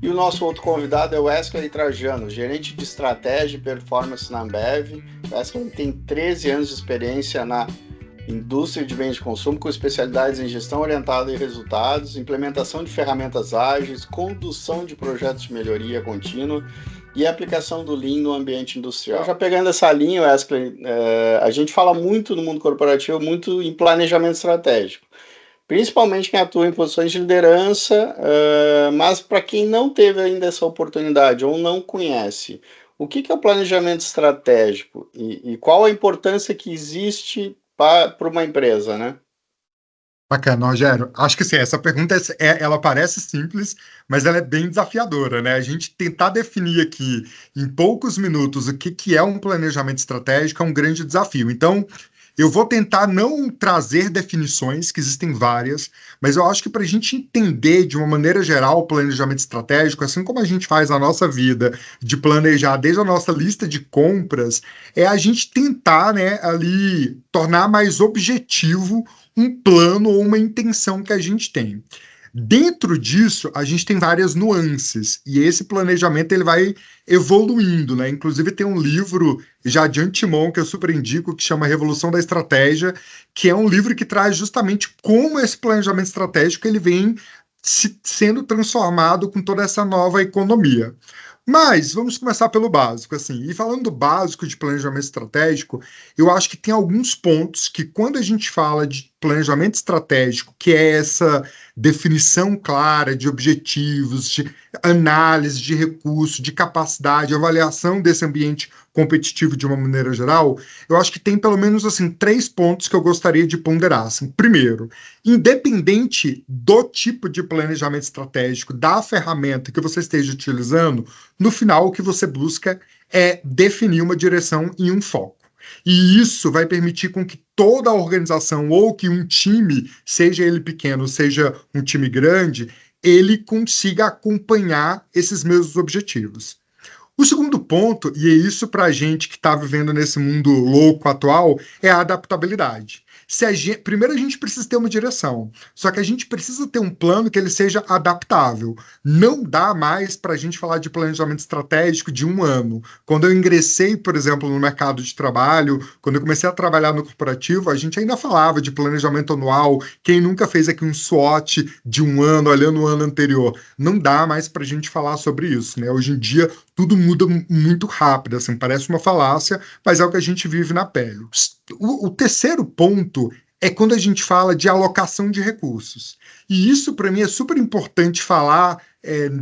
E o nosso outro convidado é o Wesley Trajano, gerente de estratégia e performance na Ambev. O Wesley tem 13 anos de experiência na indústria de bens de consumo, com especialidades em gestão orientada em resultados, implementação de ferramentas ágeis, condução de projetos de melhoria contínua e aplicação do Lean no ambiente industrial. Então, já pegando essa linha, Wesley, a gente fala muito no mundo corporativo, muito em planejamento estratégico, principalmente quem atua em posições de liderança, mas para quem não teve ainda essa oportunidade ou não conhece, o que é o planejamento estratégico e qual a importância que existe para uma empresa, né? Bacana, Rogério. Acho que sim, essa pergunta ela parece simples, mas ela é bem desafiadora, né? A gente tentar definir aqui em poucos minutos o que é um planejamento estratégico é um grande desafio. Então, eu vou tentar não trazer definições, que existem várias, mas eu acho que para a gente entender de uma maneira geral o planejamento estratégico, assim como a gente faz na nossa vida, de planejar desde a nossa lista de compras, é a gente tentar, né, ali tornar mais objetivo um plano ou uma intenção que a gente tem. Dentro disso, a gente tem várias nuances, e esse planejamento ele vai evoluindo, né? Inclusive tem um livro já de antemão que eu super indico, que chama Revolução da Estratégia, que é um livro que traz justamente como esse planejamento estratégico ele vem sendo transformado com toda essa nova economia. Mas vamos começar pelo básico, assim. E falando do básico de planejamento estratégico, eu acho que tem alguns pontos que, quando a gente fala de planejamento estratégico, que é essa definição clara de objetivos, de análise de recursos, de capacidade, avaliação desse ambiente competitivo de uma maneira geral, eu acho que tem pelo menos assim 3 pontos que eu gostaria de ponderar. Assim. Primeiro, independente do tipo de planejamento estratégico, da ferramenta que você esteja utilizando, no final o que você busca é definir uma direção e um foco. E isso vai permitir com que toda a organização ou que um time, seja ele pequeno, seja um time grande, ele consiga acompanhar esses mesmos objetivos. O segundo ponto, e é isso para a gente que está vivendo nesse mundo louco atual, é a adaptabilidade. Primeiro a gente precisa ter uma direção, só que a gente precisa ter um plano que ele seja adaptável. Não dá mais para a gente falar de planejamento estratégico de um ano. Quando eu ingressei, por exemplo, no mercado de trabalho, quando eu comecei a trabalhar no corporativo, a gente ainda falava de planejamento anual. Quem nunca fez aqui um SWOT de um ano, olhando o ano anterior? Não dá mais para a gente falar sobre isso, né? Hoje em dia, tudo muda muito rápido, assim, parece uma falácia, mas é o que a gente vive na pele. O terceiro ponto é quando a gente fala de alocação de recursos. E isso, para mim, é super importante falar,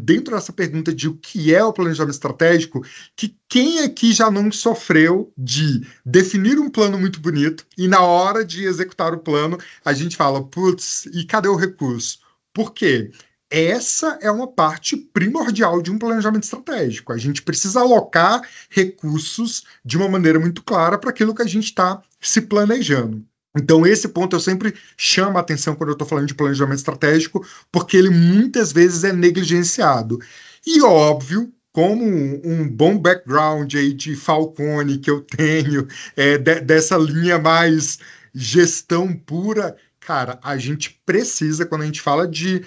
dentro dessa pergunta de o que é o planejamento estratégico, que quem aqui já não sofreu de definir um plano muito bonito e na hora de executar o plano, a gente fala, putz, e cadê o recurso? Por quê? Essa é uma parte primordial de um planejamento estratégico. A gente precisa alocar recursos de uma maneira muito clara para aquilo que a gente está se planejando. Então, esse ponto eu sempre chamo a atenção quando eu estou falando de planejamento estratégico, porque ele muitas vezes é negligenciado. E óbvio, como um bom background aí de Falcone que eu tenho, dessa linha mais gestão pura, cara, a gente precisa, quando a gente fala de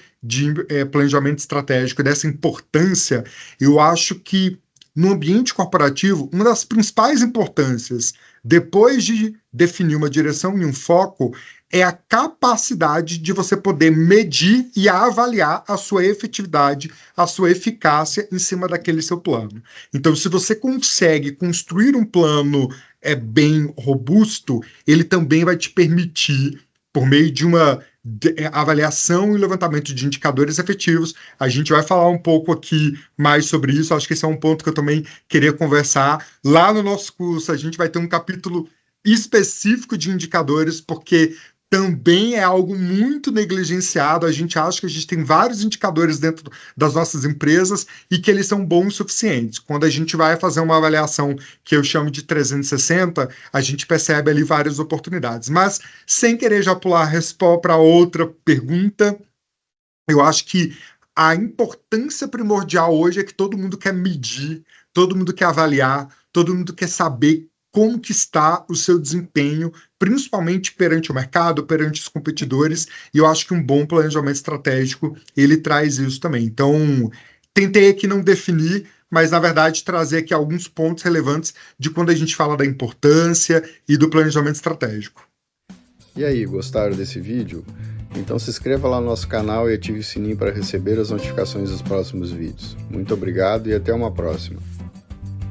planejamento estratégico, dessa importância, eu acho que no ambiente corporativo, uma das principais importâncias, depois de definir uma direção e um foco, é a capacidade de você poder medir e avaliar a sua efetividade, a sua eficácia em cima daquele seu plano. Então, se você consegue construir um plano bem robusto, ele também vai te permitir, por meio de uma avaliação e levantamento de indicadores efetivos. A gente vai falar um pouco aqui mais sobre isso. Acho que esse é um ponto que eu também queria conversar. Lá no nosso curso, a gente vai ter um capítulo específico de indicadores, porque também é algo muito negligenciado. A gente acha que a gente tem vários indicadores dentro das nossas empresas e que eles são bons o suficientes. Quando a gente vai fazer uma avaliação que eu chamo de 360, a gente percebe ali várias oportunidades. Mas, sem querer já pular para outra pergunta, eu acho que a importância primordial hoje é que todo mundo quer medir, todo mundo quer avaliar, todo mundo quer saber como que está o seu desempenho, principalmente perante o mercado, perante os competidores, e eu acho que um bom planejamento estratégico, ele traz isso também. Então, tentei aqui não definir, mas na verdade trazer aqui alguns pontos relevantes de quando a gente fala da importância e do planejamento estratégico. E aí, gostaram desse vídeo? Então se inscreva lá no nosso canal e ative o sininho para receber as notificações dos próximos vídeos. Muito obrigado e até uma próxima.